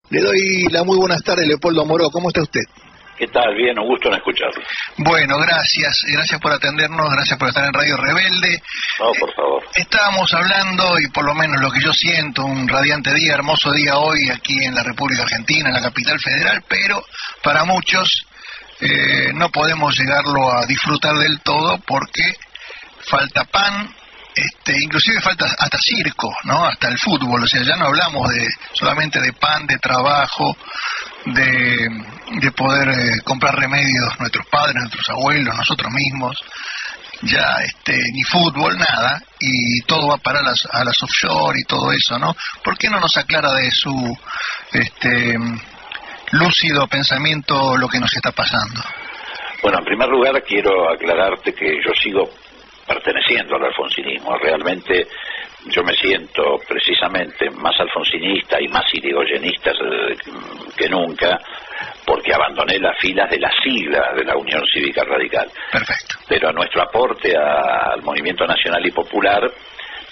Le doy la muy buenas tardes, Leopoldo Moró. ¿Cómo está usted? ¿Qué tal? Bien, un gusto en escucharlo. Bueno, gracias por atendernos, gracias por estar en Radio Rebelde. No, por favor. Estábamos hablando, y por lo menos lo que yo siento, un radiante día, hermoso día hoy aquí en la República Argentina, en la capital federal, pero para muchos no podemos llegarlo a disfrutar del todo porque falta pan, inclusive falta hasta circo, ¿no? Hasta el fútbol, o sea, ya no hablamos solamente de pan, de trabajo, de poder comprar remedios nuestros padres, nuestros abuelos, nosotros mismos, ya ni fútbol, nada, y todo va a parar a las offshore y todo eso, ¿no? ¿Por qué no nos aclara de su lúcido pensamiento lo que nos está pasando? Bueno, en primer lugar quiero aclararte que yo sigo perteneciendo al alfonsinismo. Realmente yo me siento precisamente más alfonsinista y más irigoyenista que nunca, porque abandoné las filas de la sigla de la Unión Cívica Radical. Perfecto. Pero nuestro aporte al movimiento nacional y popular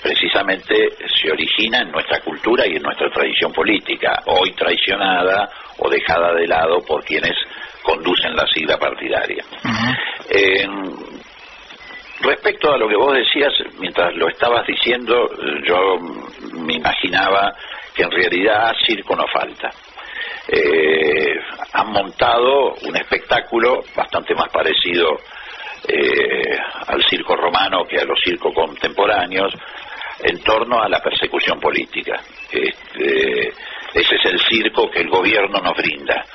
precisamente se origina en nuestra cultura y en nuestra tradición política, hoy traicionada o dejada de lado por quienes conducen la sigla partidaria. Uh-huh. Respecto a lo que vos decías, mientras lo estabas diciendo, yo me imaginaba que en realidad circo no falta. Han montado un espectáculo bastante más parecido al circo romano que a los circos contemporáneos en torno a la persecución política. Ese es el circo que el gobierno nos brinda.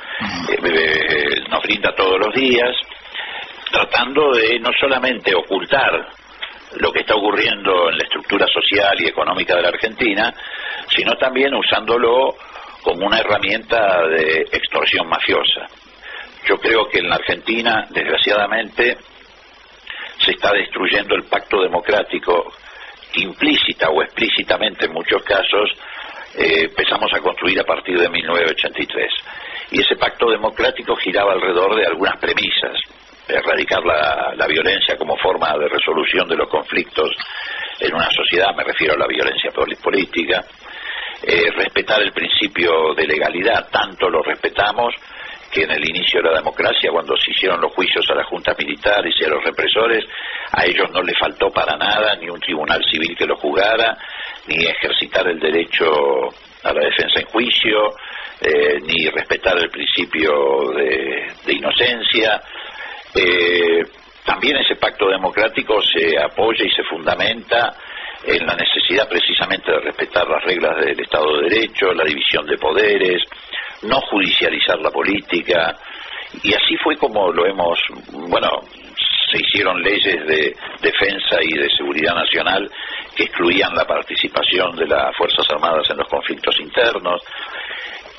Nos brinda todos los días, tratando de no solamente ocultar lo que está ocurriendo en la estructura social y económica de la Argentina, sino también usándolo como una herramienta de extorsión mafiosa. Yo creo que en la Argentina, desgraciadamente, se está destruyendo el pacto democrático implícita o explícitamente en muchos casos empezamos a construir a partir de 1983. Y ese pacto democrático giraba alrededor de algunas premisas: erradicar la violencia como forma de resolución de los conflictos en una sociedad, me refiero a la violencia política, respetar el principio de legalidad. Tanto lo respetamos que en el inicio de la democracia, cuando se hicieron los juicios a la Junta Militar y a los represores, a ellos no les faltó para nada ni un tribunal civil que lo juzgara, ni ejercitar el derecho a la defensa en juicio, ni respetar el principio de inocencia. También ese pacto democrático se apoya y se fundamenta en la necesidad precisamente de respetar las reglas del Estado de Derecho, la división de poderes, no judicializar la política, y así fue como se hicieron leyes de defensa y de seguridad nacional que excluían la participación de las Fuerzas Armadas en los conflictos internos.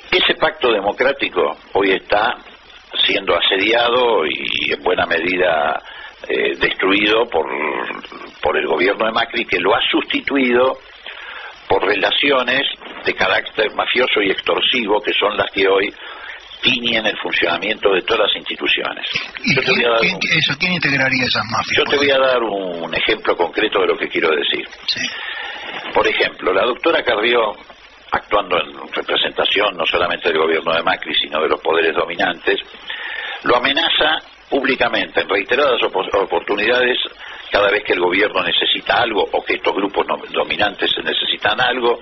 Ese pacto democrático hoy está siendo asediado y en buena medida destruido por el gobierno de Macri, que lo ha sustituido por relaciones de carácter mafioso y extorsivo, que son las que hoy tiñen el funcionamiento de todas las instituciones. ¿Y quién integraría esas mafias? Yo te voy a dar un ejemplo concreto de lo que quiero decir. Sí. Por ejemplo, la doctora Carrió, actuando en representación no solamente del gobierno de Macri, sino de los poderes dominantes, lo amenaza públicamente en reiteradas oportunidades cada vez que el gobierno necesita algo o que estos grupos dominantes necesitan algo,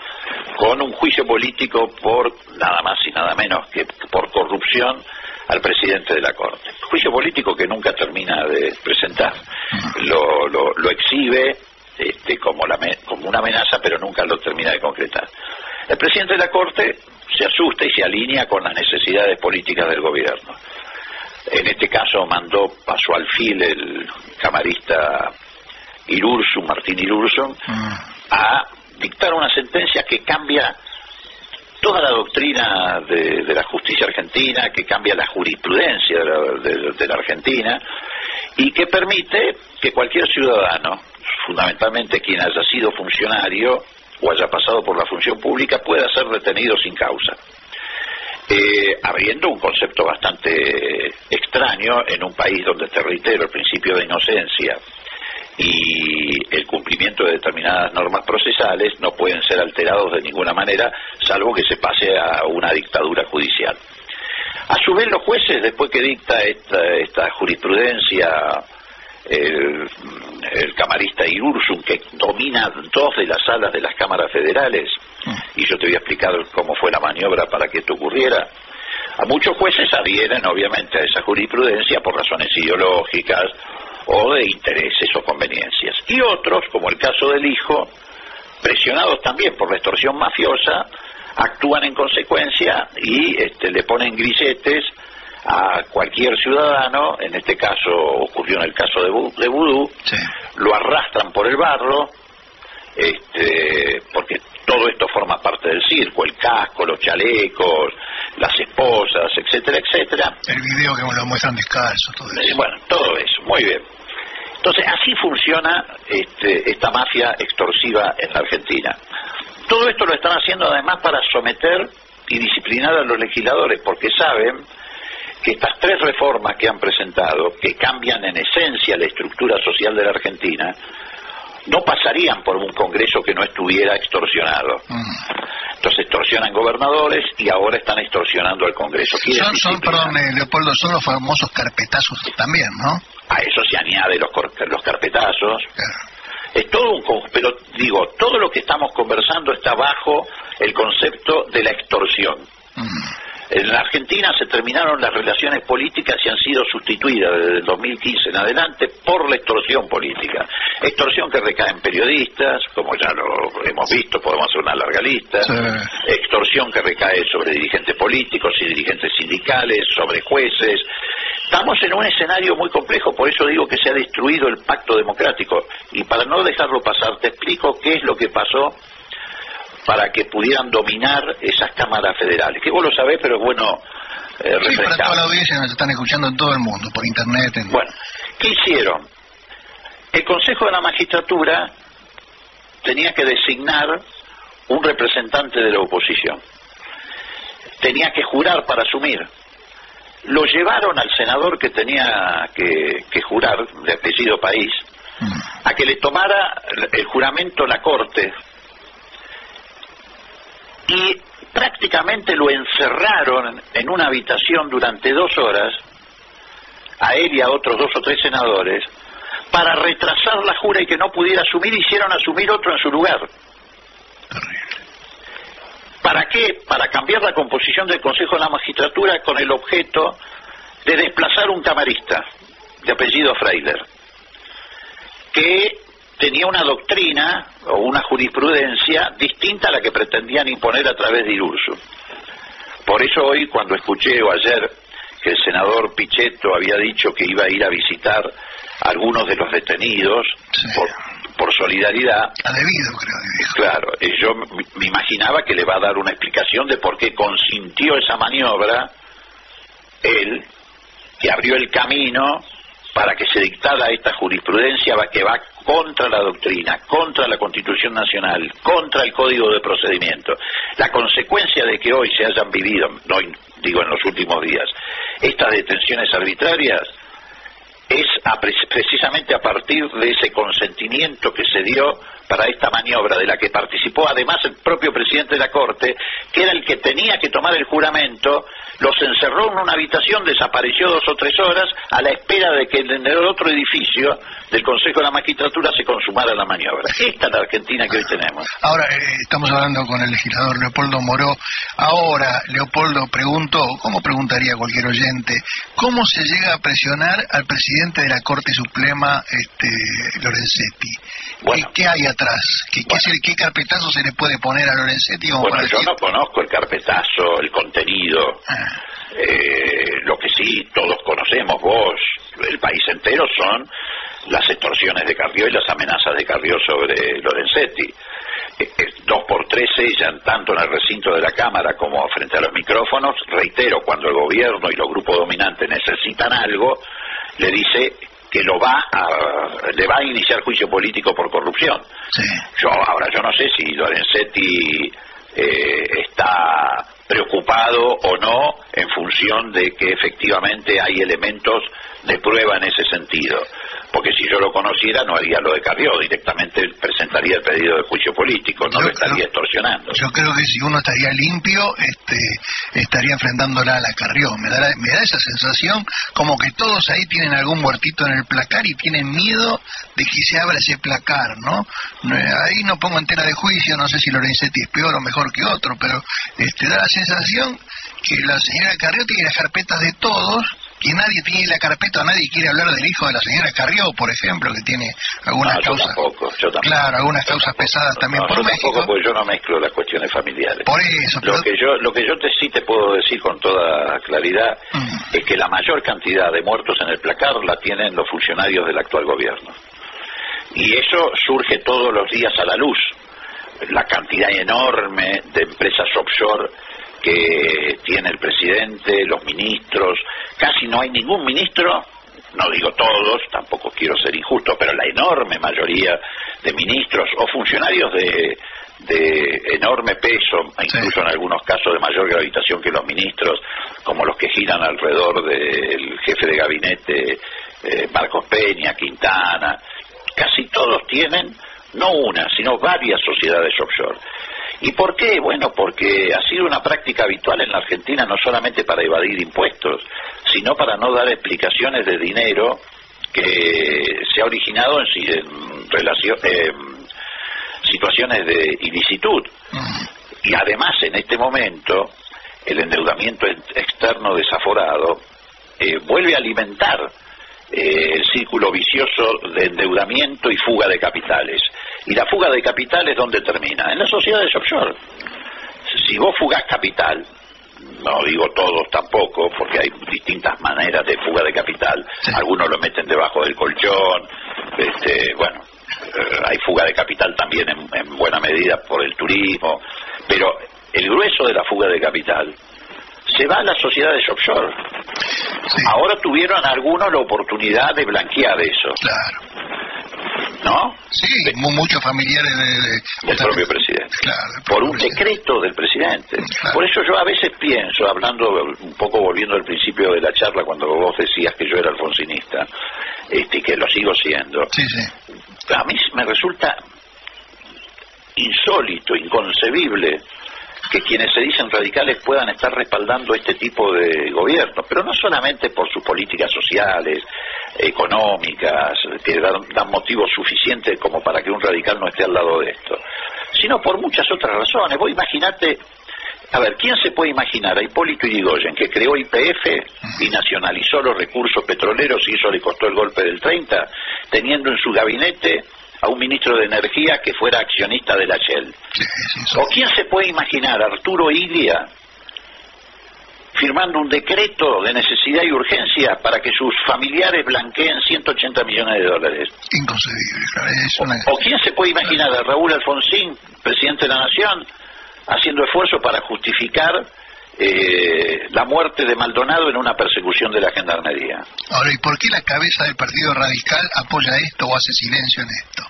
con un juicio político por nada más y nada menos que por corrupción al presidente de la Corte. Juicio político que nunca termina de presentar. Lo exhibe como una amenaza, pero nunca lo termina de concretar. El presidente de la Corte se asusta y se alinea con las necesidades políticas del gobierno. En este caso pasó al fil el camarista Martín Irursum, a dictar una sentencia que cambia toda la doctrina de la justicia argentina, que cambia la jurisprudencia de la Argentina, y que permite que cualquier ciudadano, fundamentalmente quien haya sido funcionario o haya pasado por la función pública, pueda ser detenido sin causa. Abriendo un concepto bastante extraño en un país donde, te reitero, el principio de inocencia y el cumplimiento de determinadas normas procesales no pueden ser alterados de ninguna manera, salvo que se pase a una dictadura judicial. A su vez, los jueces, después que dicta esta jurisprudencia, el camarista Irursum, que domina 2 de las salas de las cámaras federales, y yo te voy a explicar cómo fue la maniobra para que esto ocurriera, a muchos jueces adhieren obviamente a esa jurisprudencia por razones ideológicas o de intereses o conveniencias, y otros, como el caso del hijo, presionados también por la extorsión mafiosa, actúan en consecuencia y le ponen grilletes a cualquier ciudadano. En este caso ocurrió en el caso de Vudú, sí. Lo arrastran por el barro, porque todo esto forma parte del circo, el casco, los chalecos, las esposas, etcétera, etcétera. El video que me lo muestran descalzo, todo eso. Bueno, todo eso, muy bien. Entonces, así funciona esta mafia extorsiva en la Argentina. Todo esto lo están haciendo además para someter y disciplinar a los legisladores, porque saben que estas 3 reformas que han presentado, que cambian en esencia la estructura social de la Argentina, no pasarían por un Congreso que no estuviera extorsionado. Entonces extorsionan gobernadores y ahora están extorsionando al Congreso. Perdón, Leopoldo, son los famosos carpetazos también, ¿no? A eso se añade los carpetazos. Claro. Es todo pero digo, todo lo que estamos conversando está bajo el concepto de la extorsión. En la Argentina se terminaron las relaciones políticas y han sido sustituidas desde el 2015 en adelante por la extorsión política. Extorsión que recae en periodistas, como ya lo hemos visto, podemos hacer una larga lista. Sí. Extorsión que recae sobre dirigentes políticos y dirigentes sindicales, sobre jueces. Estamos en un escenario muy complejo, por eso digo que se ha destruido el pacto democrático. Y para no dejarlo pasar, te explico qué es lo que pasó para que pudieran dominar esas cámaras federales. Que vos lo sabés, pero es bueno refrescar. Sí, para toda la audiencia nos están escuchando en todo el mundo, por internet. Bueno, ¿qué hicieron? El Consejo de la Magistratura tenía que designar un representante de la oposición. Tenía que jurar para asumir. Lo llevaron al senador que tenía que jurar, de apellido País, a que le tomara el juramento la Corte, y prácticamente lo encerraron en una habitación durante 2 horas, a él y a otros 2 o 3 senadores, para retrasar la jura y que no pudiera asumir. Hicieron asumir otro en su lugar. ¿Para qué? Para cambiar la composición del Consejo de la Magistratura con el objeto de desplazar un camarista de apellido Freiler, que tenía una doctrina o una jurisprudencia distinta a la que pretendían imponer a través de Irursum. Por eso hoy, cuando escuché o ayer que el senador Pichetto había dicho que iba a ir a visitar a algunos de los detenidos, sí, por solidaridad. A debido, creo que dijo. Claro, yo me imaginaba que le va a dar una explicación de por qué consintió esa maniobra él, que abrió el camino para que se dictara esta jurisprudencia que va contra la doctrina, contra la Constitución Nacional, contra el Código de Procedimiento. La consecuencia de que hoy se hayan vivido, no digo en los últimos días, estas detenciones arbitrarias es precisamente a partir de ese consentimiento que se dio para esta maniobra, de la que participó además el propio presidente de la Corte, que era el que tenía que tomar el juramento. Los encerró en una habitación, desapareció 2 o 3 horas a la espera de que en el otro edificio del Consejo de la Magistratura se consumara la maniobra. Esta es la Argentina que hoy tenemos. Ahora, estamos hablando con el legislador Leopoldo Moró. Ahora, Leopoldo, pregunto, ¿cómo preguntaría cualquier oyente, cómo se llega a presionar al presidente de la Corte Suprema, Lorenzetti? Bueno, ¿Qué hay atrás? ¿Qué carpetazo se le puede poner a Lorenzetti? Bueno, yo no conozco el carpetazo, el contenido. Lo que sí todos conocemos, vos, el país entero, son las extorsiones de Carrió y las amenazas de Carrió sobre Lorenzetti. 2x3 sellan tanto en el recinto de la Cámara como frente a los micrófonos. Reitero, cuando el gobierno y los grupos dominantes necesitan algo, le dice que le va a iniciar juicio político por corrupción. Sí. Yo no sé si Lorenzetti está preocupado o no en función de que efectivamente hay elementos de prueba en ese sentido. porque si yo lo conociera no haría lo de Carrió, directamente presentaría el pedido de juicio político, no lo estaría extorsionando. Yo creo que si uno estaría limpio, estaría enfrentándola a la Carrió. Me da esa sensación como que todos ahí tienen algún muertito en el placar y tienen miedo de que se abra ese placar, ¿no? Ahí no pongo en tela de juicio, no sé si Lorenzetti es peor o mejor que otro, pero da la sensación que la señora Carrió tiene las carpetas de todos, que nadie tiene la carpeta, nadie quiere hablar del hijo de la señora Carrió, por ejemplo, que tiene algunas causas. Yo tampoco. Claro, algunas causas pesadas también por México. Tampoco, porque yo no mezclo las cuestiones familiares. Por eso. Lo que yo sí te puedo decir con toda claridad es que la mayor cantidad de muertos en el placar la tienen los funcionarios del actual gobierno. Y eso surge todos los días a la luz. La cantidad enorme de empresas offshore que tiene el presidente, los ministros, casi no hay ningún ministro, no digo todos, tampoco quiero ser injusto, pero la enorme mayoría de ministros o funcionarios de enorme peso, incluso en algunos casos de mayor gravitación que los ministros, como los que giran alrededor del jefe de gabinete, Marcos Peña, Quintana, casi todos tienen no una, sino varias sociedades offshore. ¿Y por qué? Bueno, porque ha sido una práctica habitual en la Argentina, no solamente para evadir impuestos, sino para no dar explicaciones de dinero que se ha originado en situaciones de ilicitud. Y además, en este momento, el endeudamiento externo desaforado vuelve a alimentar el círculo vicioso de endeudamiento y fuga de capitales. Y la fuga de capitales, ¿dónde termina? En las sociedades offshore. Si vos fugás capital, no digo todos tampoco, porque hay distintas maneras de fuga de capital. Sí. Algunos lo meten debajo del colchón, hay fuga de capital también en buena medida por el turismo, pero el grueso de la fuga de capital se va a las sociedades offshore. Sí. Ahora tuvieron algunos la oportunidad de blanquear eso. Claro. ¿No? Sí, muchos familiares del propio presidente. Claro, por un decreto del presidente. Claro. Por eso yo a veces pienso, hablando un poco, volviendo al principio de la charla, cuando vos decías que yo era alfonsinista, y que lo sigo siendo. Sí, sí. A mí me resulta insólito, inconcebible que quienes se dicen radicales puedan estar respaldando este tipo de gobierno, pero no solamente por sus políticas sociales, económicas, que dan motivos suficientes como para que un radical no esté al lado de esto, sino por muchas otras razones. Vos imaginate, a ver, ¿quién se puede imaginar a Hipólito Yrigoyen, que creó YPF y nacionalizó los recursos petroleros y eso le costó el golpe del 30, teniendo en su gabinete a un ministro de Energía que fuera accionista de la Shell? ¿O quién se puede imaginar a Arturo Illia firmando un decreto de necesidad y urgencia para que sus familiares blanqueen 180 millones de dólares? Inconcebible, claro. ¿O quién se puede imaginar a Raúl Alfonsín, presidente de la Nación, haciendo esfuerzo para justificar la muerte de Maldonado en una persecución de la Gendarmería? Ahora, ¿y por qué la cabeza del Partido Radical apoya esto o hace silencio en esto?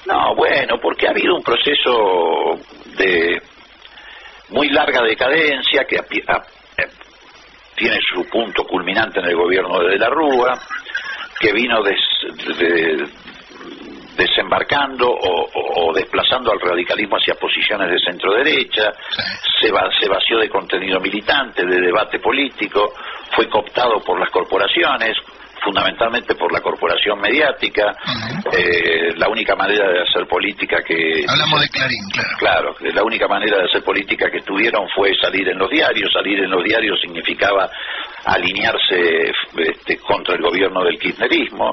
No, bueno, porque ha habido un proceso de muy larga decadencia que tiene su punto culminante en el gobierno de la Rúa, que vino desembarcando o desplazando al radicalismo hacia posiciones de centro-derecha, se vació de contenido militante, de debate político, fue cooptado por las corporaciones, fundamentalmente por la corporación mediática. La única manera de hacer política que... Hablamos de Clarín, claro. Claro, la única manera de hacer política que tuvieron fue salir en los diarios. Salir en los diarios significaba alinearse contra el gobierno del kirchnerismo.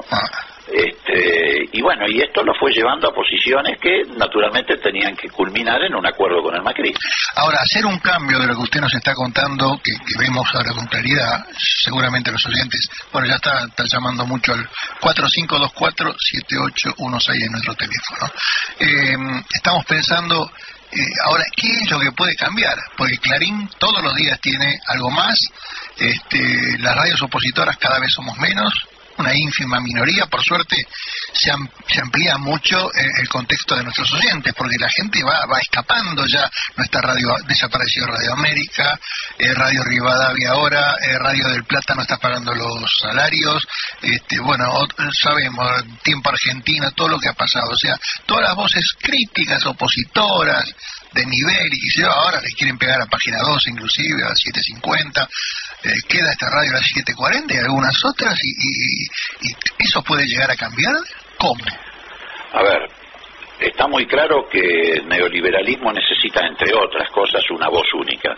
Y bueno, y esto lo fue llevando a posiciones que naturalmente tenían que culminar en un acuerdo con el macrismo. Ahora, hacer un cambio de lo que usted nos está contando, que vemos ahora con claridad, seguramente los oyentes, bueno, ya están llamando mucho al 4524-7816 en nuestro teléfono. Estamos pensando, ahora, ¿qué es lo que puede cambiar? Porque Clarín todos los días tiene algo más, las radios opositoras cada vez somos menos, una ínfima minoría. Por suerte se amplía mucho el contexto de nuestros oyentes, porque la gente va escapando ya. Nuestra radio, desapareció Radio América, Radio Rivadavia ahora, Radio del Plata no está pagando los salarios, sabemos, Tiempo Argentina, todo lo que ha pasado, o sea, todas las voces críticas, opositoras, de nivel, y ahora le quieren pegar a Página 12, inclusive, a las 7:50, queda esta radio a las 7:40 y algunas otras, y ¿eso puede llegar a cambiar? ¿Cómo? A ver, está muy claro que el neoliberalismo necesita, entre otras cosas, una voz única.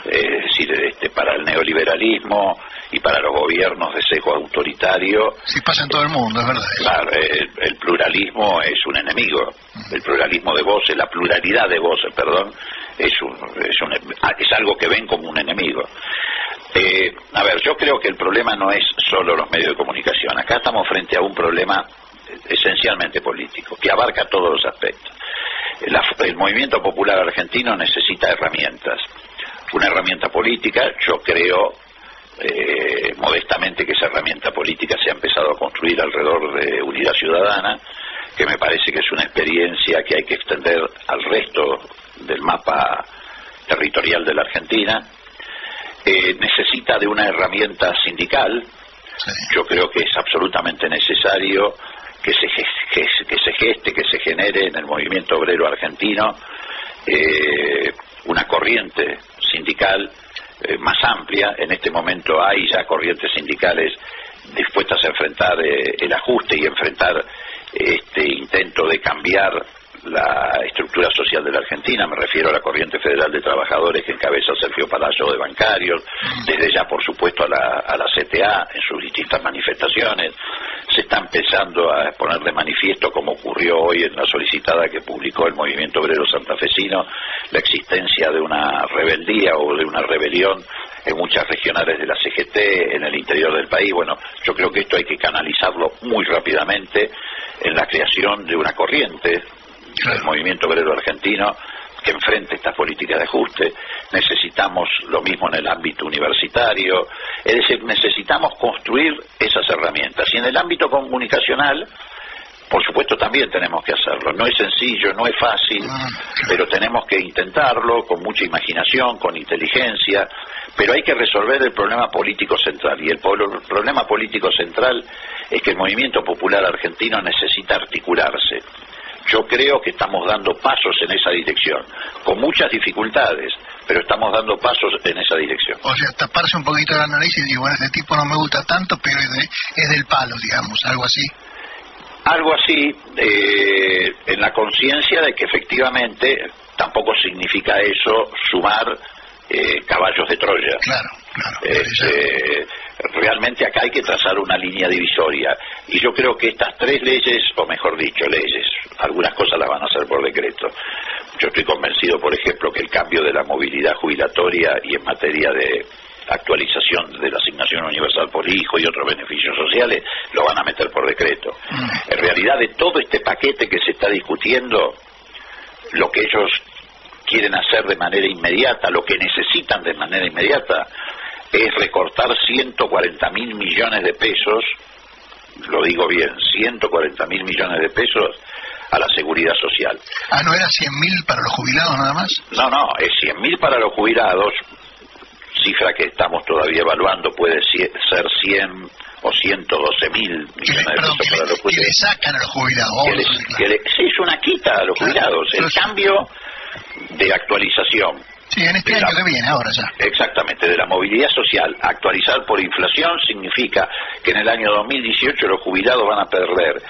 Es decir, para el neoliberalismo y para los gobiernos de sesgo autoritario, sí, pasa en todo el mundo, es verdad. Claro, el pluralismo es un enemigo. El pluralismo de voces, la pluralidad de voces, perdón, es algo que ven como un enemigo. A ver, yo creo que el problema no es solo los medios de comunicación. Acá estamos frente a un problema esencialmente político, que abarca todos los aspectos. El movimiento popular argentino necesita herramientas. Una herramienta política, yo creo modestamente que esa herramienta política se ha empezado a construir alrededor de Unidad Ciudadana, que me parece que es una experiencia que hay que extender al resto del mapa territorial de la Argentina. Necesita de una herramienta sindical. Sí. Yo creo que es absolutamente necesario que se genere en el movimiento obrero argentino una corriente sindical más amplia. En este momento hay ya corrientes sindicales dispuestas a enfrentar el ajuste y enfrentar este intento de cambiar la estructura social de la Argentina. Me refiero a la Corriente Federal de Trabajadores que encabeza Sergio Palacio de Bancarios, desde ya por supuesto a la CTA en sus distintas manifestaciones. Se está empezando a poner de manifiesto, como ocurrió hoy en la solicitada que publicó el Movimiento Obrero Santafesino, la existencia de una rebeldía o de una rebelión en muchas regionales de la CGT en el interior del país. Bueno, yo creo que esto hay que canalizarlo muy rápidamente en la creación de una corriente del movimiento obrero argentino que enfrente estas políticas de ajuste. Necesitamos lo mismo en el ámbito universitario, es decir, necesitamos construir esas herramientas. Y en el ámbito comunicacional, por supuesto, también tenemos que hacerlo. No es sencillo, no es fácil, pero tenemos que intentarlo con mucha imaginación, con inteligencia, pero hay que resolver el problema político central. Y el problema político central es que el movimiento popular argentino necesita articularse. Yo creo que estamos dando pasos en esa dirección, con muchas dificultades, pero estamos dando pasos en esa dirección. O sea, taparse un poquito la nariz y decir, bueno, este tipo no me gusta tanto, pero es del palo, digamos, algo así. Algo así, en la conciencia de que efectivamente tampoco significa eso sumar caballos de Troya. Claro. Realmente acá hay que trazar una línea divisoria, y yo creo que estas tres leyes, o mejor dicho, leyes, algunas cosas las van a hacer por decreto. Yo estoy convencido, por ejemplo, que el cambio de la movilidad jubilatoria y en materia de actualización de la asignación universal por hijo y otros beneficios sociales lo van a meter por decreto. En realidad, de todo este paquete que se está discutiendo, lo que ellos quieren hacer de manera inmediata, lo que necesitan de manera inmediata, es recortar 140.000 millones de pesos, lo digo bien, 140.000 millones de pesos a la seguridad social. Ah, ¿no era 100.000 para los jubilados nada más? No, es 100.000 para los jubilados, cifra que estamos todavía evaluando, puede ser 100 o 112.000 millones de pesos para los jubilados. Que le sacan a los jubilados. Sí, es una quita a los jubilados, el cambio de actualización. Sí, en este año que viene, ahora ya. Exactamente, de la movilidad social. Actualizar por inflación significa que en el año 2018 los jubilados van a perder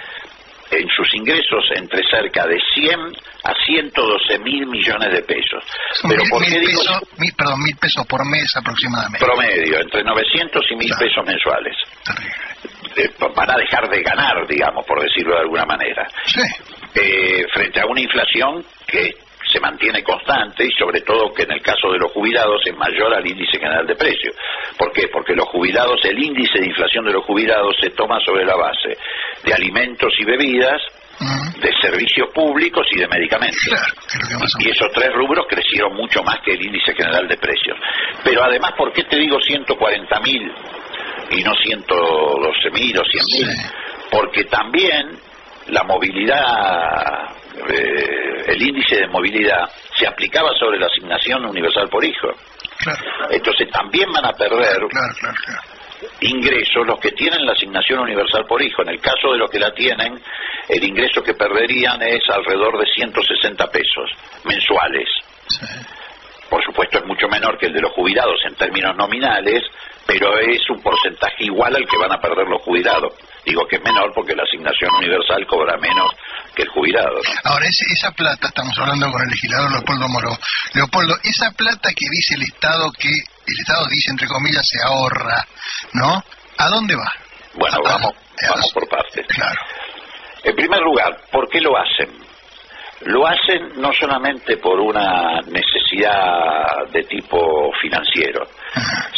en sus ingresos entre cerca de 100 a 112.000 millones de pesos. Pero ¿por qué digo? 1.000 pesos por mes aproximadamente. Promedio, entre 900 y 1.000 pesos mensuales. Van a dejar de ganar, digamos, por decirlo de alguna manera. Sí. Frente a una inflación que se mantiene constante, y sobre todo que en el caso de los jubilados es mayor al índice general de precios. ¿Por qué? Porque los jubilados, el índice de inflación de los jubilados se toma sobre la base de alimentos y bebidas, de servicios públicos y de medicamentos. Claro, y esos tres rubros crecieron mucho más que el índice general de precios. Pero además, ¿por qué te digo 140.000? y no 112.000 o 100.000, Sí. porque también la movilidad, el índice de movilidad se aplicaba sobre la asignación universal por hijo. Claro. Entonces también van a perder Claro. ingresos los que tienen la asignación universal por hijo. En el caso de los que la tienen, el ingreso que perderían es alrededor de 160 pesos mensuales. Sí. Por supuesto es mucho menor que el de los jubilados en términos nominales, pero es un porcentaje igual al que van a perder los jubilados. Digo que es menor porque la asignación universal cobra menos que el jubilado, ¿no? Ahora, esa plata, estamos hablando con el legislador Leopoldo Moró. Leopoldo, esa plata que dice el Estado, que el Estado dice, entre comillas, se ahorra, ¿no? ¿A dónde va? Bueno, vamos por partes. Claro. En primer lugar, ¿por qué lo hacen? Lo hacen no solamente por una necesidad de tipo financiero,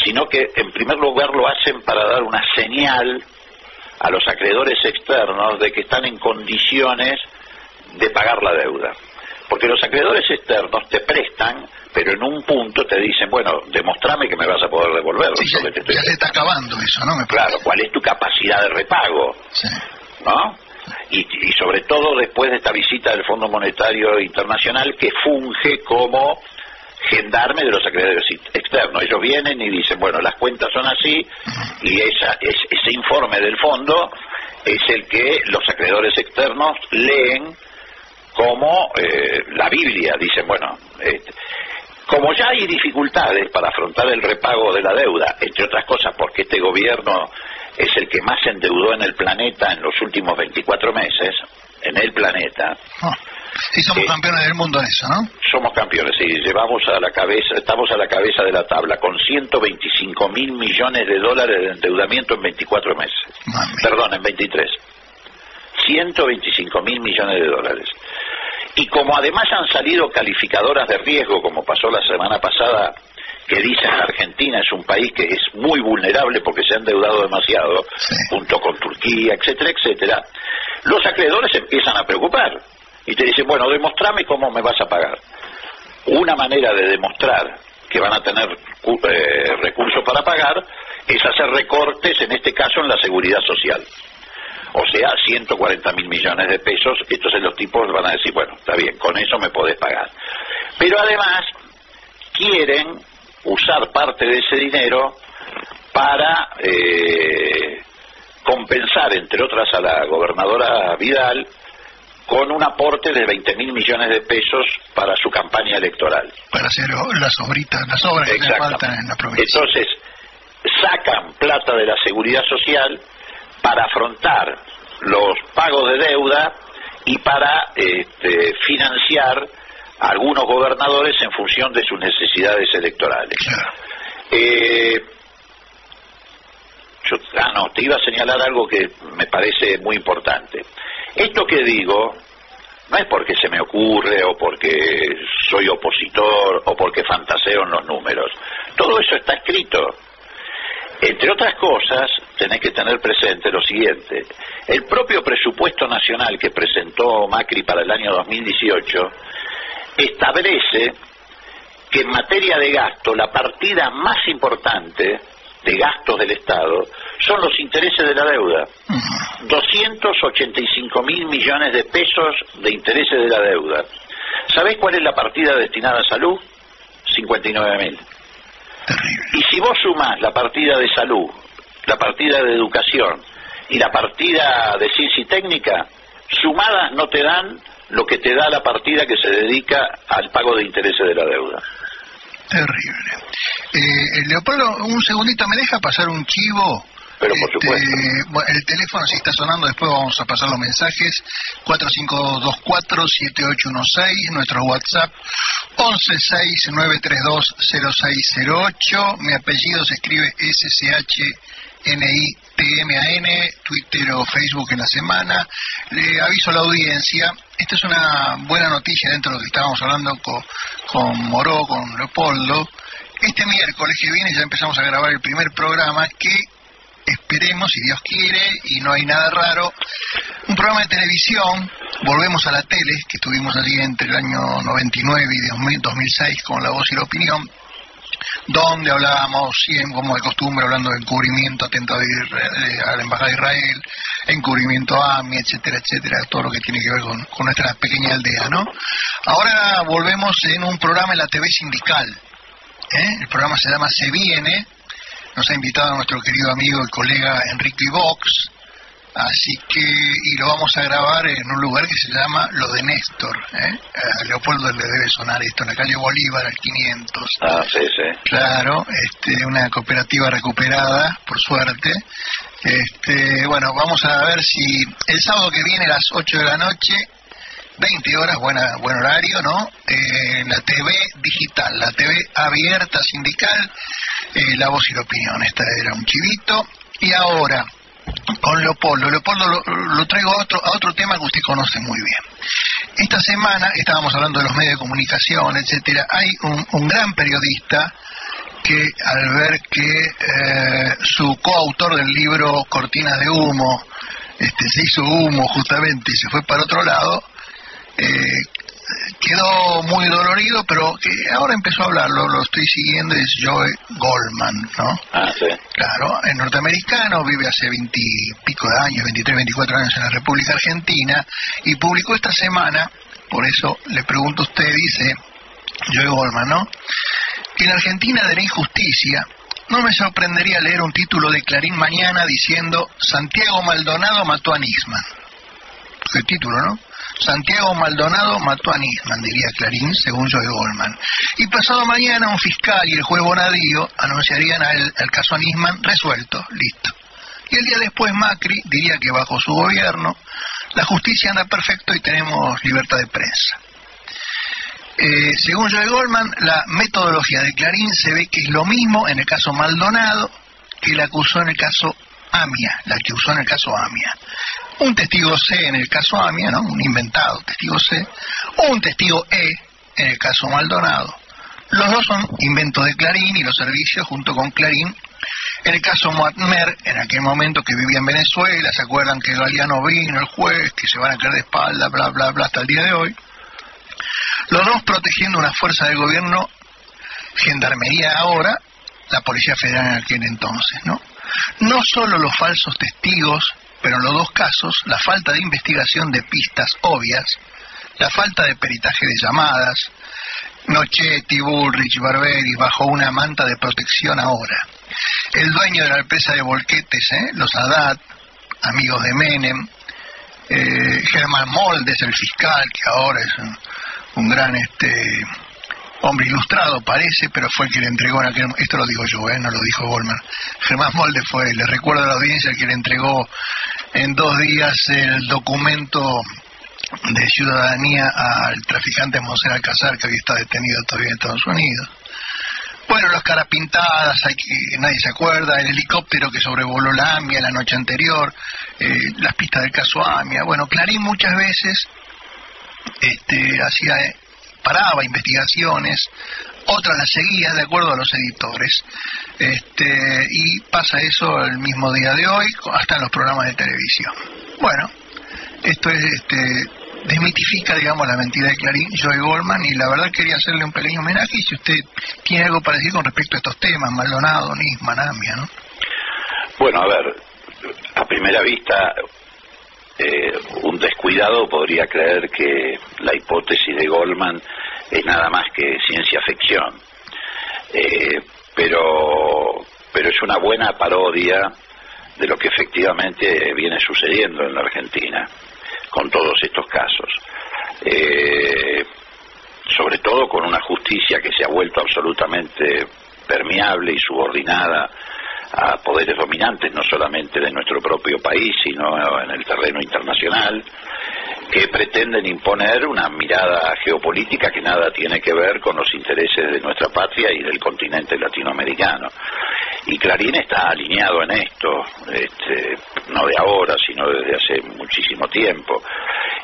sino que en primer lugar lo hacen para dar una señal a los acreedores externos de que están en condiciones de pagar la deuda. Porque los acreedores externos te prestan, pero en un punto te dicen, bueno, demostrame que me vas a poder devolver. Sí, eso que te estoy... ya se está acabando eso, ¿no? Claro, ¿cuál es tu capacidad de repago? Sí. ¿No? Y sobre todo después de esta visita del Fondo Monetario Internacional, que funge como gendarme de los acreedores externos. Ellos vienen y dicen, bueno, las cuentas son así, y ese informe del fondo es el que los acreedores externos leen como la Biblia. Dicen, bueno, como ya hay dificultades para afrontar el repago de la deuda, entre otras cosas porque este gobierno es el que más se endeudó en el planeta en los últimos 24 meses, en el planeta. Sí, somos campeones del mundo en eso, ¿no? Somos campeones, sí, estamos a la cabeza de la tabla, con 125.000 millones de dólares de endeudamiento en 24 meses. Mami. Perdón, en 23. 125.000 millones de dólares. Y como además han salido calificadoras de riesgo, como pasó la semana pasada, que dicen que Argentina es un país que es muy vulnerable porque se ha endeudado demasiado, Sí. junto con Turquía, etcétera, etcétera, los acreedores empiezan a preocupar y te dicen, bueno, demostrame cómo me vas a pagar. Una manera de demostrar que van a tener recursos para pagar es hacer recortes, en este caso en la seguridad social. O sea, 140.000 millones de pesos. Entonces los tipos van a decir, bueno, está bien, con eso me podés pagar. Pero además quieren usar parte de ese dinero para compensar, entre otras, a la gobernadora Vidal con un aporte de 20.000 millones de pesos para su campaña electoral. Para hacer las obras que le faltan en la provincia. Entonces, sacan plata de la seguridad social para afrontar los pagos de deuda y para financiar a algunos gobernadores en función de sus necesidades electorales. Claro. Te iba a señalar algo que me parece muy importante. Esto que digo no es porque se me ocurre o porque soy opositor o porque fantaseo en los números. Todo eso está escrito. Entre otras cosas, tenés que tener presente lo siguiente. El propio presupuesto nacional que presentó Macri para el año 2018 establece que en materia de gasto la partida más importante de gastos del Estado son los intereses de la deuda. 285.000 millones de pesos de intereses de la deuda. ¿Sabés cuál es la partida destinada a salud? 59.000. Terrible. Y si vos sumás la partida de salud, la partida de educación y la partida de ciencia y técnica, sumadas no te dan lo que te da la partida que se dedica al pago de intereses de la deuda. Terrible. Leopoldo, un segundito, ¿me deja pasar un chivo? Pero por supuesto. Bueno, el teléfono si está sonando, después vamos a pasar los mensajes. 4524-7816, nuestro WhatsApp 1169320608. Mi apellido se escribe SCHNITMAN, Twitter o Facebook en la semana. Le aviso a la audiencia, esta es una buena noticia dentro de lo que estábamos hablando con Moró, con Leopoldo. Este miércoles que viene ya empezamos a grabar el primer programa que esperemos, si Dios quiere, y no hay nada raro, un programa de televisión. Volvemos a la tele, que estuvimos allí entre el año 99 y 2006 con La Voz y la Opinión. donde hablábamos siempre, como de costumbre, hablando de encubrimiento, atentado a la Embajada de Israel, encubrimiento a AMI, etcétera, etcétera, todo lo que tiene que ver con nuestra pequeña aldea, ¿no? Ahora volvemos en un programa en la TV sindical, el programa se llama Se Viene, nos ha invitado a nuestro querido amigo y colega Enrique Vox, así que, y lo vamos a grabar en un lugar que se llama Lo de Néstor, a Leopoldo le debe sonar esto, en la calle Bolívar, al 500. Ah, sí, sí. Claro, una cooperativa recuperada, por suerte. Bueno, vamos a ver si el sábado que viene a las 8 de la noche, 20 horas, buen horario, ¿no? La TV digital, la TV abierta sindical, La Voz y la Opinión. Esta era un chivito. Y ahora, con Leopoldo lo traigo a otro tema que usted conoce muy bien. Esta semana, estábamos hablando de los medios de comunicación, etcétera, hay un gran periodista que al ver que su coautor del libro Cortinas de Humo se hizo humo justamente y se fue para otro lado, quedó muy dolorido, pero que ahora empezó a hablarlo, lo estoy siguiendo, es Joe Goldman, ¿no? Ah, sí. Claro, es norteamericano, vive hace 20 y pico de años, 23, 24 años en la República Argentina, y publicó esta semana, por eso le pregunto a usted, dice Joe Goldman, ¿no? Que en Argentina de la injusticia, no me sorprendería leer un título de Clarín mañana diciendo Santiago Maldonado mató a Nisman. ¿Qué título, no? Santiago Maldonado mató a Nisman, diría Clarín, según Joe Goldman. Y pasado mañana un fiscal y el juez Bonadío anunciarían el caso Nisman resuelto, listo. Y el día después Macri diría que bajo su gobierno la justicia anda perfecto y tenemos libertad de prensa. Según Joe Goldman, la metodología de Clarín se ve que es lo mismo en el caso Maldonado que la acusó en el caso AMIA, la que usó en el caso AMIA. Un testigo C en el caso AMIA, ¿no? Un inventado testigo C, o un testigo E en el caso Maldonado. Los dos son inventos de Clarín y los servicios junto con Clarín. En el caso Moatmer, en aquel momento que vivía en Venezuela, ¿se acuerdan que Galeano vino, el juez, que se van a caer de espalda, bla, bla, bla, hasta el día de hoy? Los dos protegiendo una fuerza del gobierno, Gendarmería ahora, la Policía Federal en aquel entonces, ¿no? No solo los falsos testigos, pero en los dos casos, la falta de investigación de pistas obvias, la falta de peritaje de llamadas, Nochetti, Bullrich, Barberis, bajo una manta de protección ahora. El dueño de la empresa de volquetes, los Haddad, amigos de Menem, Germán Moldes, el fiscal, que ahora es un gran hombre ilustrado parece, pero fue el que le entregó en aquel, esto lo digo yo, no lo dijo Goldman. Germán Moldes fue, le recuerdo a la audiencia, el que le entregó en 2 días el documento de ciudadanía al traficante Monser Alcázar, que hoy está detenido todavía en Estados Unidos. Bueno, las caras pintadas, nadie se acuerda, el helicóptero que sobrevoló la AMIA la noche anterior, las pistas del caso AMIA. Bueno, Clarín muchas veces paraba investigaciones, otras las seguía de acuerdo a los editores, y pasa eso el mismo día de hoy, hasta en los programas de televisión. Bueno, esto es desmitifica, digamos, la mentira de Clarín, Joe Goldman, y la verdad quería hacerle un pequeño homenaje, y si usted tiene algo para decir con respecto a estos temas, Maldonado, Nisman, AMIA, ¿no? Bueno, a ver, a primera vista, un descuidado podría creer que la hipótesis de Goldman es nada más que ciencia ficción, pero es una buena parodia de lo que efectivamente viene sucediendo en la Argentina con todos estos casos, sobre todo con una justicia que se ha vuelto absolutamente permeable y subordinada a poderes dominantes, no solamente de nuestro propio país, sino en el terreno internacional, que pretenden imponer una mirada geopolítica que nada tiene que ver con los intereses de nuestra patria y del continente latinoamericano. Y Clarín está alineado en esto, no de ahora, sino desde hace muchísimo tiempo.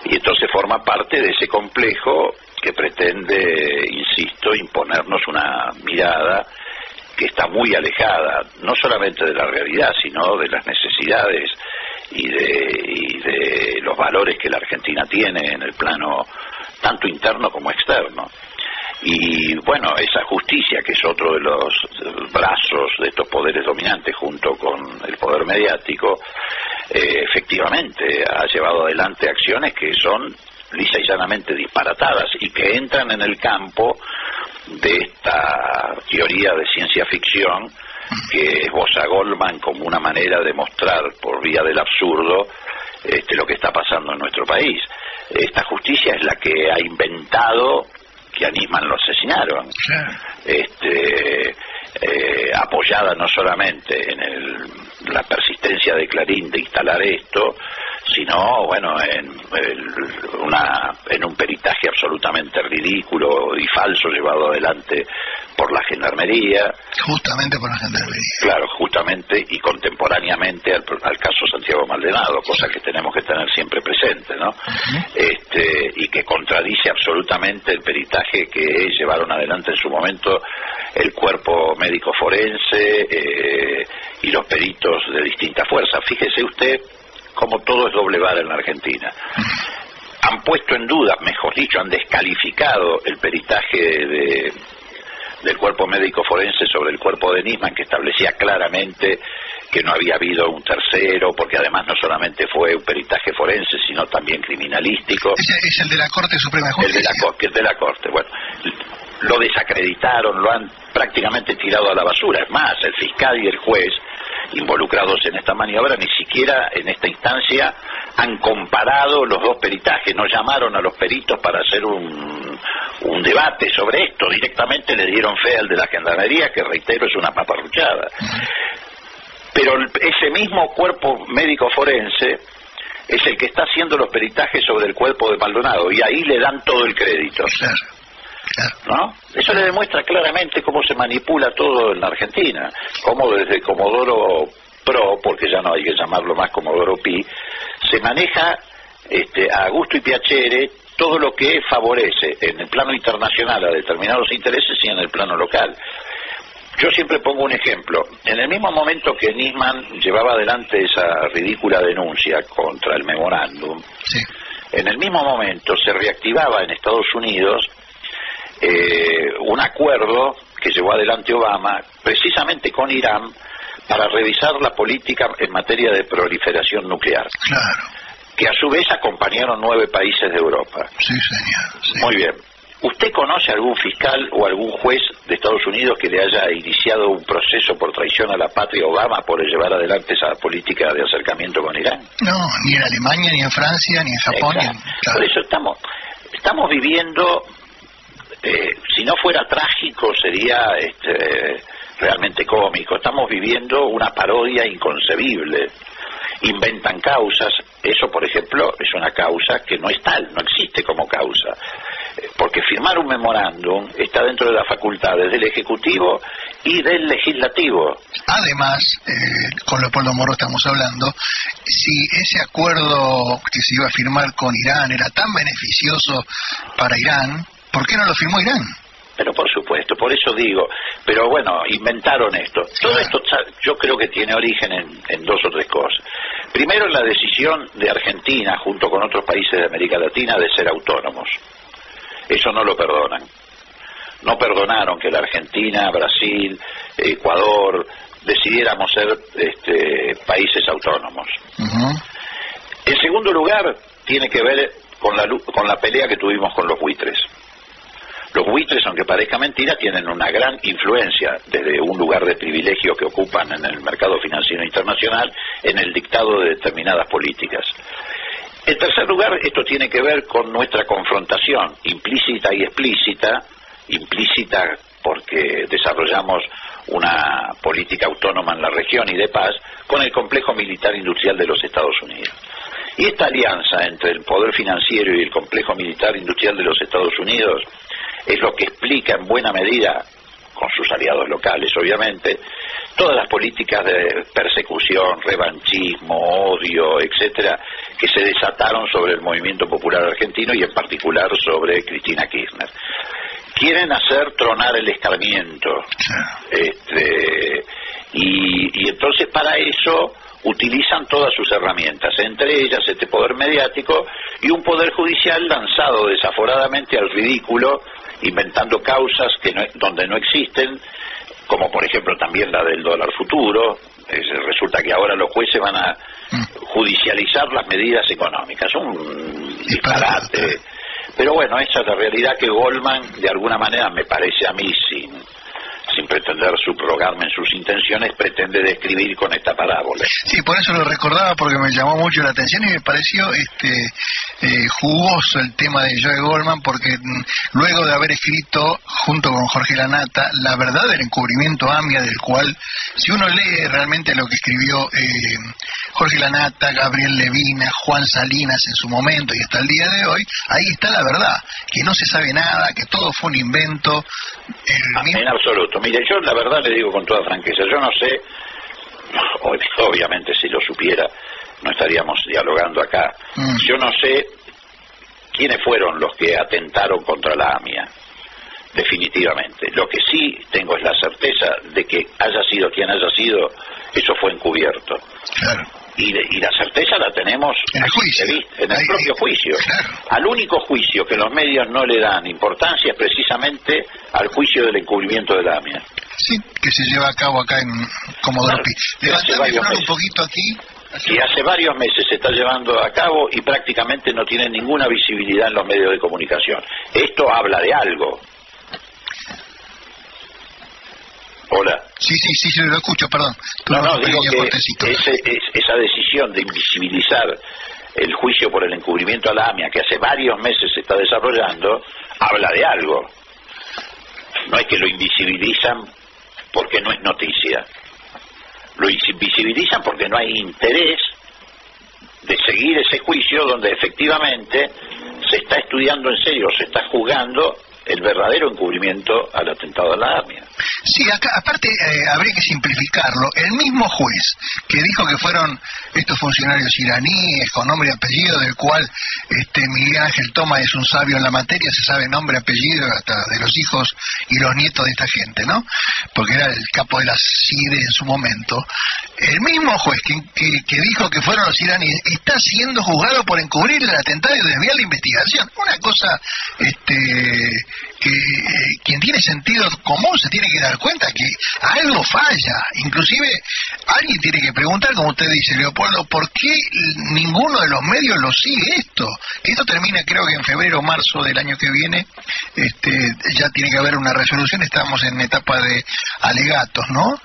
Y entonces forma parte de ese complejo que pretende, insisto, imponernos una mirada que está muy alejada, no solamente de la realidad, sino de las necesidades y de los valores que la Argentina tiene en el plano tanto interno como externo. Y bueno, esa justicia, que es otro de los brazos de estos poderes dominantes junto con el poder mediático, efectivamente ha llevado adelante acciones que son lisa y llanamente disparatadas y que entran en el campo de esta teoría de ciencia ficción que esboza Goldman como una manera de mostrar por vía del absurdo lo que está pasando en nuestro país. Esta justicia es la que ha inventado que a Nisman lo asesinaron, apoyada no solamente en la persistencia de Clarín de instalar esto, sino bueno en un peritaje absolutamente ridículo y falso llevado adelante por la Gendarmería. Justamente por la Gendarmería. Claro, justamente y contemporáneamente al caso Santiago Maldonado, cosa que tenemos que tener siempre presente, ¿no? Y que contradice absolutamente el peritaje que llevaron adelante en su momento el cuerpo médico forense y los peritos de distintas fuerzas. Fíjese usted cómo todo es doble vara en la Argentina. Han puesto en duda, mejor dicho, han descalificado el peritaje del cuerpo médico forense sobre el cuerpo de Nisman, que establecía claramente que no había habido un tercero, porque además no solamente fue un peritaje forense, sino también criminalístico. Es el de la Corte Suprema de Justicia. El de la Corte, bueno. Lo desacreditaron, lo han prácticamente tirado a la basura. Es más, el fiscal y el juez involucrados en esta maniobra ni siquiera en esta instancia han comparado los dos peritajes, no llamaron a los peritos para hacer un debate sobre esto, directamente le dieron fe al de la Gendarmería, que reitero es una paparruchada. Pero ese mismo cuerpo médico forense es el que está haciendo los peritajes sobre el cuerpo de Maldonado, y ahí le dan todo el crédito. ¿No? Eso le demuestra claramente cómo se manipula todo en la Argentina, cómo desde Comodoro Pro, porque ya no hay que llamarlo más Comodoro Pi, se maneja a gusto y piacere todo lo que favorece en el plano internacional a determinados intereses y en el plano local. Yo siempre pongo un ejemplo. En el mismo momento que Nisman llevaba adelante esa ridícula denuncia contra el memorándum, sí, en el mismo momento se reactivaba en Estados Unidos un acuerdo que llevó adelante Obama precisamente con Irán para revisar la política en materia de proliferación nuclear. Claro. Que a su vez acompañaron 9 países de Europa. Sí, señor. Sí. Muy bien. ¿Usted conoce algún fiscal o algún juez de Estados Unidos que le haya iniciado un proceso por traición a la patria Obama por llevar adelante esa política de acercamiento con Irán? No, ni en Alemania, ni en Francia, ni en Japón. Claro. Por eso estamos viviendo, si no fuera trágico sería realmente cómico, estamos viviendo una parodia inconcebible. Inventan causas, eso por ejemplo es una causa que no es tal, no existe como causa, porque firmar un memorándum está dentro de las facultades del Ejecutivo y del Legislativo. Además, con Leopoldo Moro estamos hablando, si ese acuerdo que se iba a firmar con Irán era tan beneficioso para Irán, ¿por qué no lo firmó Irán? Pero por supuesto, por eso digo, pero bueno, inventaron esto. Todo esto yo creo que tiene origen en 2 o 3 cosas. Primero, en la decisión de Argentina, junto con otros países de América Latina, de ser autónomos. Eso no lo perdonan. No perdonaron que la Argentina, Brasil, Ecuador, decidiéramos ser países autónomos. En segundo lugar, tiene que ver con la pelea que tuvimos con los buitres. Los buitres, aunque parezca mentira, tienen una gran influencia desde un lugar de privilegio que ocupan en el mercado financiero internacional en el dictado de determinadas políticas. En tercer lugar, esto tiene que ver con nuestra confrontación implícita y explícita, implícita porque desarrollamos una política autónoma en la región y de paz, con el complejo militar industrial de los Estados Unidos. Y esta alianza entre el poder financiero y el complejo militar industrial de los Estados Unidos es lo que explica en buena medida, con sus aliados locales obviamente, todas las políticas de persecución, revanchismo, odio, etcétera, que se desataron sobre el movimiento popular argentino y en particular sobre Cristina Kirchner. Quieren hacer tronar el escarmiento, y entonces para eso utilizan todas sus herramientas, entre ellas este poder mediático y un poder judicial lanzado desaforadamente al ridículo inventando causas donde no existen, como por ejemplo también la del dólar futuro. Resulta que ahora los jueces van a judicializar las medidas económicas, un disparate. Pero bueno, esa es la realidad que Goldman, de alguna manera, me parece a mí, sin pretender subrogarme en sus intenciones, pretende describir con esta parábola. Sí, por eso lo recordaba, porque me llamó mucho la atención y me pareció jugoso el tema de Joe Goldman, porque luego de haber escrito junto con Jorge Lanata La verdad del encubrimiento AMIA, del cual, si uno lee realmente lo que escribió Jorge Lanata, Gabriel Levina, Juan Salinas en su momento y hasta el día de hoy, ahí está la verdad, que no se sabe nada, que todo fue un invento. En absoluto. Mire, yo la verdad le digo con toda franqueza, yo no sé, obviamente si lo supiera no estaríamos dialogando acá, yo no sé quiénes fueron los que atentaron contra la AMIA, definitivamente. Lo que sí tengo es la certeza de que haya sido quien haya sido, eso fue encubierto. Claro. Y la certeza la tenemos en el juicio, en el propio juicio. Claro. Al único juicio que los medios no le dan importancia es precisamente al juicio del encubrimiento de la AMIA. Sí, que se lleva a cabo acá en Comodoro Pi. Levantame un poquito aquí. Y hace varios meses se está llevando a cabo y prácticamente no tiene ninguna visibilidad en los medios de comunicación. Esto habla de algo. Hola. Sí, lo escucho, perdón. No, digo que esa decisión de invisibilizar el juicio por el encubrimiento a la AMIA, que hace varios meses se está desarrollando, habla de algo. No es que lo invisibilizan porque no es noticia. Lo invisibilizan porque no hay interés de seguir ese juicio donde efectivamente se está estudiando en serio, se está juzgando el verdadero encubrimiento al atentado a la AMIA. Sí, acá, aparte habría que simplificarlo. El mismo juez que dijo que fueron estos funcionarios iraníes con nombre y apellido, del cual Miguel Ángel Toma es un sabio en la materia, se sabe nombre, apellido hasta de los hijos y los nietos de esta gente, ¿no? Porque era el capo de la CIDE en su momento. El mismo juez que dijo que fueron los iraníes está siendo juzgado por encubrir el atentado y desviar la investigación. Una cosa que quien tiene sentido común se tiene que dar cuenta que algo falla. Inclusive alguien tiene que preguntar, como usted dice, Leopoldo, ¿por qué ninguno de los medios lo sigue esto? Que esto termina, creo que en febrero o marzo del año que viene, ya tiene que haber una resolución. Estamos en etapa de alegatos, ¿no?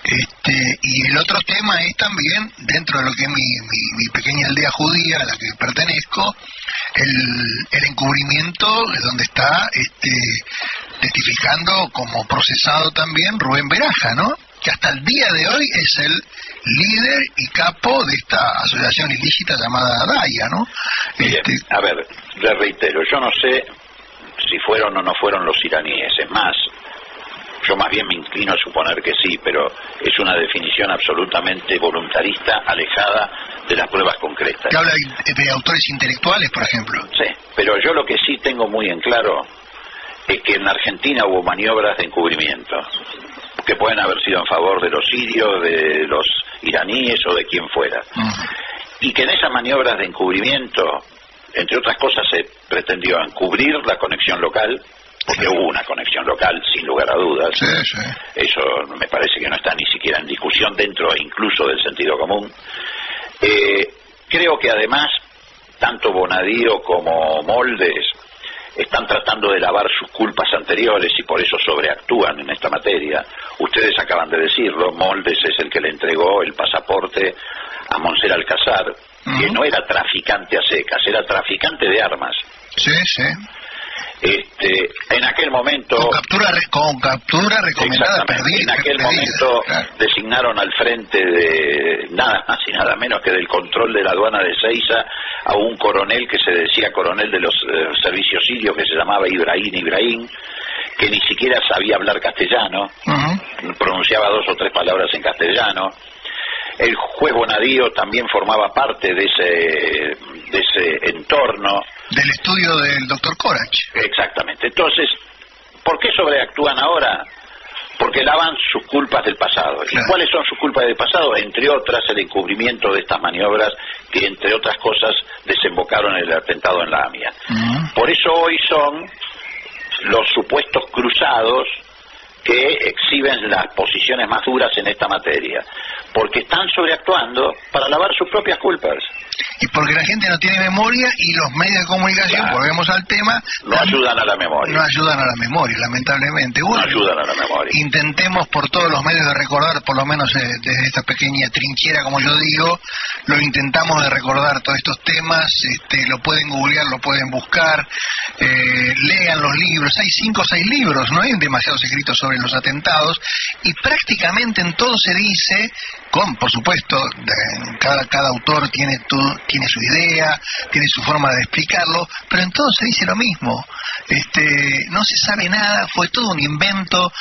Y el otro tema es también, dentro de lo que es mi pequeña aldea judía a la que pertenezco, el encubrimiento de donde está testificando como procesado también Rubén Beraja, ¿no? Que hasta el día de hoy es el líder y capo de esta asociación ilícita llamada DAIA, ¿no? A ver, le reitero, yo no sé si fueron o no fueron los iraníes, es más, yo más bien me inclino a suponer que sí, pero es una definición absolutamente voluntarista, alejada de las pruebas concretas. ¿Que habla de autores intelectuales, por ejemplo? Sí, pero yo lo que sí tengo muy en claro es que en la Argentina hubo maniobras de encubrimiento, que pueden haber sido en favor de los sirios, de los iraníes o de quien fuera. Y que en esas maniobras de encubrimiento, entre otras cosas, se pretendió encubrir la conexión local, porque hubo una conexión local, sin lugar a dudas. Sí. Eso me parece que no está ni siquiera en discusión dentro incluso del sentido común. Creo que además, tanto Bonadío como Moldes están tratando de lavar sus culpas anteriores y por eso sobreactúan en esta materia. Ustedes acaban de decirlo, Moldes es el que le entregó el pasaporte a Monser Alcázar, que no era traficante a secas, era traficante de armas. Sí. En aquel momento con captura recomendada perdida. En aquel momento claro, designaron al frente de nada más y nada menos que del control de la aduana de Seiza a un coronel que se decía coronel de los servicios sirios, que se llamaba Ibrahim, que ni siquiera sabía hablar castellano, pronunciaba 2 o 3 palabras en castellano. El juez Bonadío también formaba parte de ese entorno. Del estudio del doctor Corach. Exactamente. Entonces, ¿por qué sobreactúan ahora? Porque lavan sus culpas del pasado. Claro. ¿Y cuáles son sus culpas del pasado? Entre otras, el encubrimiento de estas maniobras que, entre otras cosas, desembocaron en el atentado en la AMIA. Por eso hoy son los supuestos cruzados que exhiben las posiciones más duras en esta materia, porque están sobreactuando para lavar sus propias culpas. Y porque la gente no tiene memoria y los medios de comunicación, claro, volvemos al tema, no ayudan a la memoria. No ayudan a la memoria, lamentablemente. Bueno, no ayudan a la memoria. Intentemos por todos los medios de recordar, por lo menos desde esta pequeña trinchera, como yo digo, lo intentamos de recordar todos estos temas. Lo pueden googlear, lo pueden buscar, lean los libros. Hay 5 o 6 libros, no hay demasiados escritos sobre los atentados, y prácticamente en todo se dice, por supuesto, cada autor tiene su idea, tiene su forma de explicarlo, pero en todo se dice lo mismo. No se sabe nada, fue todo un invento.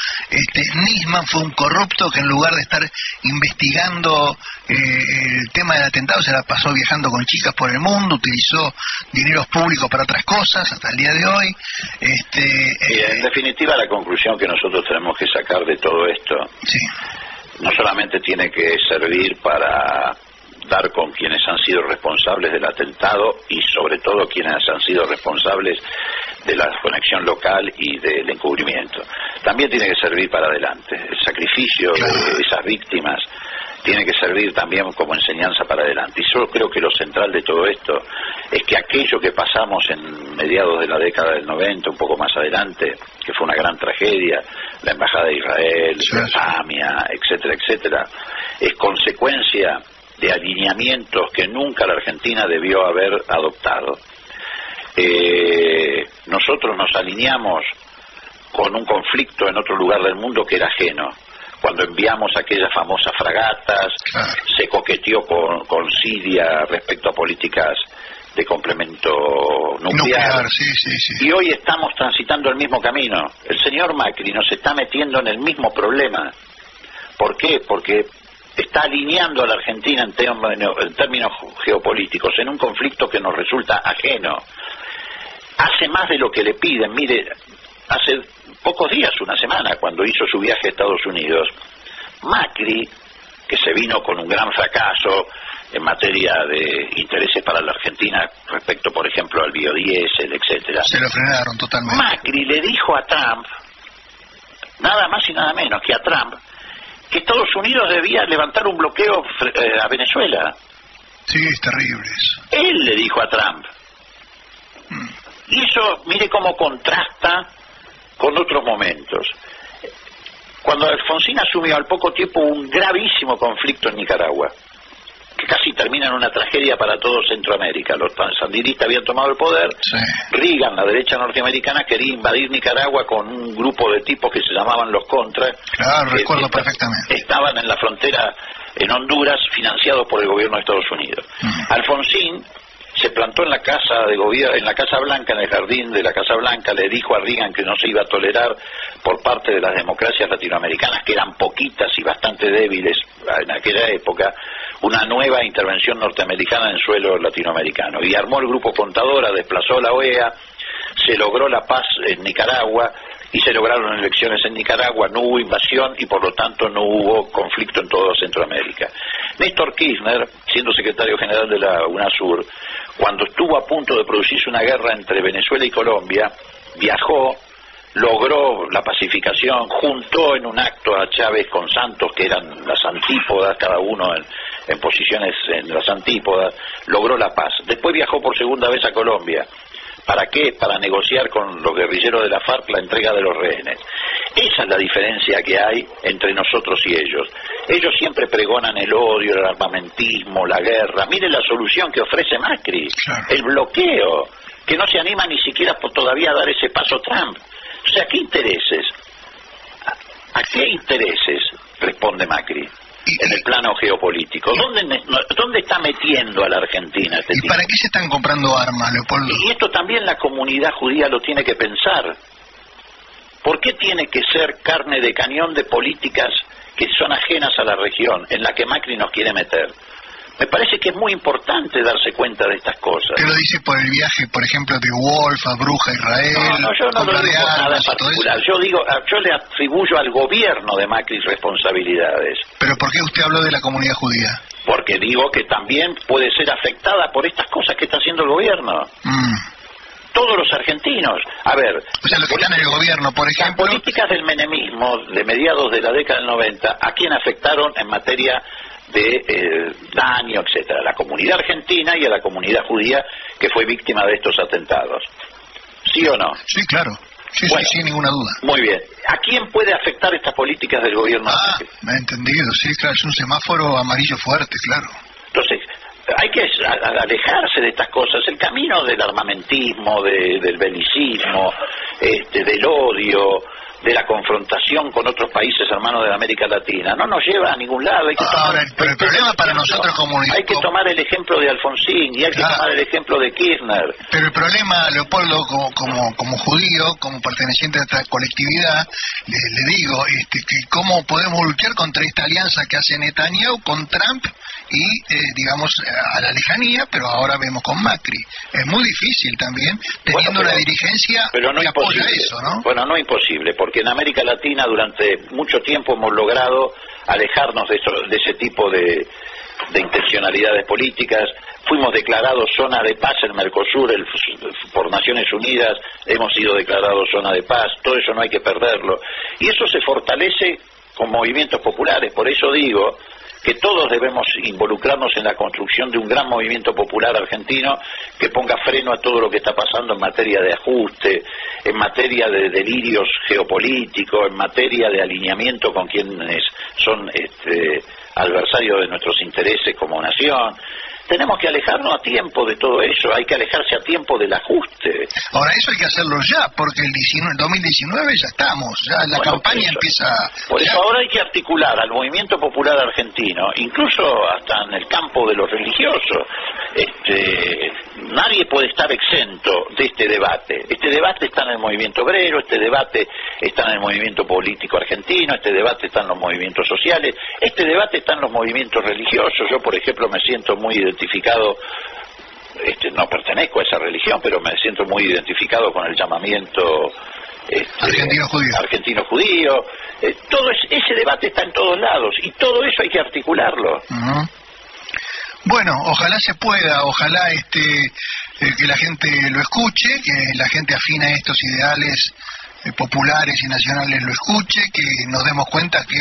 Nisman fue un corrupto que en lugar de estar investigando el tema del atentado se la pasó viajando con chicas por el mundo, utilizó dineros públicos para otras cosas hasta el día de hoy. En definitiva, la conclusión que nosotros tenemos que sacar de todo esto, sí, no solamente tiene que servir para dar con quienes han sido responsables del atentado y sobre todo quienes han sido responsables de la conexión local y del encubrimiento. También tiene que servir para adelante. El sacrificio de esas víctimas tiene que servir también como enseñanza para adelante. Y yo creo que lo central de todo esto es que aquello que pasamos en mediados de la década del 90, un poco más adelante, que fue una gran tragedia, la Embajada de Israel, Mesopotamia, etcétera, etcétera, es consecuencia de alineamientos que nunca la Argentina debió haber adoptado. Nosotros nos alineamos con un conflicto en otro lugar del mundo que era ajeno. Cuando enviamos aquellas famosas fragatas, se coqueteó con Siria respecto a políticas de complemento nuclear. Sí. Y hoy estamos transitando el mismo camino. El señor Macri nos está metiendo en el mismo problema. ¿Por qué? Porque está alineando a la Argentina en términos geopolíticos en un conflicto que nos resulta ajeno. Hace más de lo que le piden. Mire, hace pocos días, una semana, cuando hizo su viaje a Estados Unidos, Macri, que se vino con un gran fracaso en materia de intereses para la Argentina respecto, por ejemplo, al biodiesel, etcétera, se lo frenaron totalmente. Macri le dijo a Trump, nada más y nada menos que a Trump, que Estados Unidos debía levantar un bloqueo a Venezuela. Sí, es terrible eso. Él le dijo a Trump. Y eso, mire cómo contrasta con otros momentos. Cuando Alfonsín asumió, al poco tiempo un gravísimo conflicto en Nicaragua, que casi termina en una tragedia para todo Centroamérica. Los sandinistas habían tomado el poder. Sí. Reagan, la derecha norteamericana, quería invadir Nicaragua con un grupo de tipos que se llamaban los Contras. Claro, recuerdo perfectamente. Estaban en la frontera en Honduras, financiados por el gobierno de Estados Unidos. Alfonsín se plantó en la casa de gobierno, en la Casa Blanca, en el jardín de la Casa Blanca, le dijo a Reagan que no se iba a tolerar por parte de las democracias latinoamericanas, que eran poquitas y bastante débiles en aquella época, una nueva intervención norteamericana en suelo latinoamericano. Y armó el grupo Contadora, desplazó la OEA, se logró la paz en Nicaragua y se lograron elecciones en Nicaragua, no hubo invasión y por lo tanto no hubo conflicto en toda Centroamérica. Néstor Kirchner, siendo secretario general de la UNASUR, cuando estuvo a punto de producirse una guerra entre Venezuela y Colombia, viajó, logró la pacificación, juntó en un acto a Chávez con Santos, que eran las antípodas, cada uno en posiciones en las antípodas, logró la paz. Después viajó por segunda vez a Colombia. ¿Para qué? Para negociar con los guerrilleros de la FARC la entrega de los rehenes. Esa es la diferencia que hay entre nosotros y ellos. Ellos siempre pregonan el odio, el armamentismo, la guerra. Mire la solución que ofrece Macri, el bloqueo, que no se anima ni siquiera por todavía a dar ese paso Trump. O sea, ¿qué intereses? ¿A qué intereses responde Macri en el plano geopolítico? ¿Dónde está metiendo a la Argentina este tipo? ¿Y para qué se están comprando armas, Leopoldo? Y esto también la comunidad judía lo tiene que pensar. ¿Por qué tiene que ser carne de cañón de políticas que son ajenas a la región, en la que Macri nos quiere meter? Me parece que es muy importante darse cuenta de estas cosas. ¿Qué lo dice por el viaje, por ejemplo, de Wolf a Bruja, Israel? No, yo no lo digo por nada en particular. Yo le atribuyo al gobierno de Macri responsabilidades. ¿Pero por qué usted habló de la comunidad judía? Porque digo que también puede ser afectada por estas cosas que está haciendo el gobierno. todos los argentinos. A ver, o sea, los que están en el gobierno, por ejemplo, las políticas del menemismo de mediados de la década del 90, ¿a quién afectaron en materia de daño, etcétera? A la comunidad argentina y a la comunidad judía que fue víctima de estos atentados. ¿Sí o no? Sí, claro. Sí, bueno, sí, sin ninguna duda. Muy bien. ¿A quién puede afectar estas políticas del gobierno? Me he entendido, sí, claro, es un semáforo amarillo fuerte, claro. Entonces, hay que alejarse de estas cosas. El camino del armamentismo, del belicismo, del odio, de la confrontación con otros países hermanos de la América Latina, no nos lleva a ningún lado. Hay que pero el problema para nosotros hay que tomar el ejemplo de Alfonsín y hay que tomar el ejemplo de Kirchner. Pero el problema, Leopoldo, como judío, como perteneciente a esta colectividad, le digo que cómo podemos luchar contra esta alianza que hace Netanyahu con Trump y, digamos, a la lejanía, pero ahora vemos con Macri. Es muy difícil también, teniendo una dirigencia que apoya eso, ¿no? Bueno, no imposible, porque en América Latina durante mucho tiempo hemos logrado alejarnos de ese tipo de intencionalidades políticas. Fuimos declarados zona de paz en Mercosur por Naciones Unidas, hemos sido declarados zona de paz, todo eso no hay que perderlo. Y eso se fortalece con movimientos populares, por eso digo que todos debemos involucrarnos en la construcción de un gran movimiento popular argentino que ponga freno a todo lo que está pasando en materia de ajuste, en materia de delirios geopolíticos, en materia de alineamiento con quienes son adversarios de nuestros intereses como nación. Tenemos que alejarnos a tiempo de todo eso, hay que alejarse a tiempo del ajuste. Ahora, eso hay que hacerlo ya, porque el 2019 ya estamos, ya la campaña empieza... Por eso ahora hay que articular al movimiento popular argentino, incluso hasta en el campo de lo religioso. Nadie puede estar exento de este debate. Este debate está en el movimiento obrero, este debate está en el movimiento político argentino, este debate está en los movimientos sociales, este debate está en los movimientos religiosos. Yo, por ejemplo, me siento muy identificado, no pertenezco a esa religión, pero me siento muy identificado con el llamamiento argentino judío. Todo ese debate está en todos lados y todo eso hay que articularlo. Uh-huh. Bueno, ojalá se pueda, ojalá que la gente lo escuche, que la gente afina a estos ideales populares y nacionales lo escuche, que nos demos cuenta que,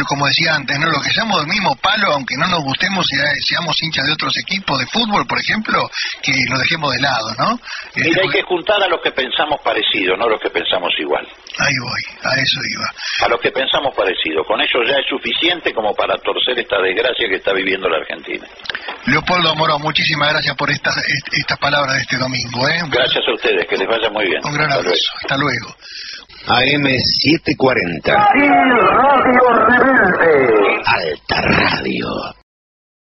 como decía antes, no lo que seamos del mismo palo, aunque no nos gustemos y seamos hinchas de otros equipos de fútbol, por ejemplo, que lo dejemos de lado, ¿no? Mira, hay que juntar a los que pensamos parecido, no a los que pensamos igual. Ahí voy, a eso iba. A los que pensamos parecido, con eso ya es suficiente como para torcer esta desgracia que está viviendo la Argentina. Leopoldo Moro, muchísimas gracias por estas palabras de este domingo, ¿eh? Gracias a ustedes, que les vaya muy bien. Un gran abrazo, hasta luego. AM 740. Radio Rebelde. Alta Radio.